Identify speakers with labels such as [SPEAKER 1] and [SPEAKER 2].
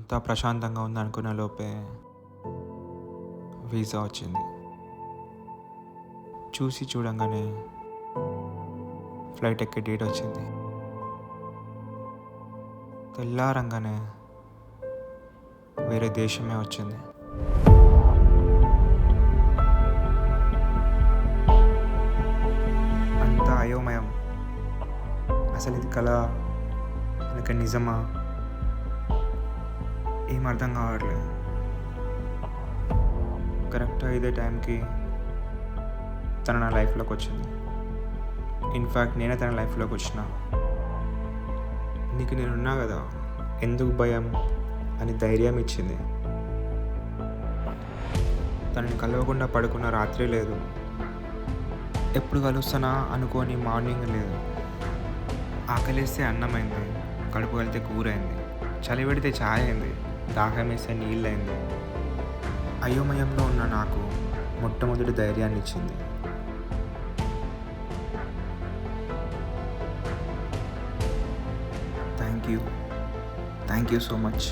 [SPEAKER 1] అంతా ప్రశాంతంగా ఉందనుకునే లోపే వీసా వచ్చింది. చూసి చూడంగానే ఫ్లైట్ ఎక్కే డేట్ వచ్చింది. తెల్లారంగానే వేరే దేశమే వచ్చింది. అంతా అయోమయం. అసలు ఇది కళ లేక నిజమా ఏం అర్థం కావట్లేదు. కరెక్ట్గా ఇదే టైంకి తను నా లైఫ్లోకి వచ్చింది. ఇన్ఫ్యాక్ట్ నేనే తన లైఫ్లోకి వచ్చిన. నీకు నేనున్నా కదా, ఎందుకు భయం అని ధైర్యం ఇచ్చింది. తనని కలవకుండా పడుకున్న రాత్రి లేదు, ఎప్పుడు కలుస్తానా అనుకోని మార్నింగ్ లేదు. ఆకలిస్తే అన్నమైంది, కడుపు కలితే కూర అయింది, చలి పెడితే ఛాయ్ అయింది, దాహం వేస్తే నీళ్ళైంది. అయోమయంలో ఉన్న నాకు మొట్టమొదటి ధైర్యాన్ని ఇచ్చింది. Thank you so much.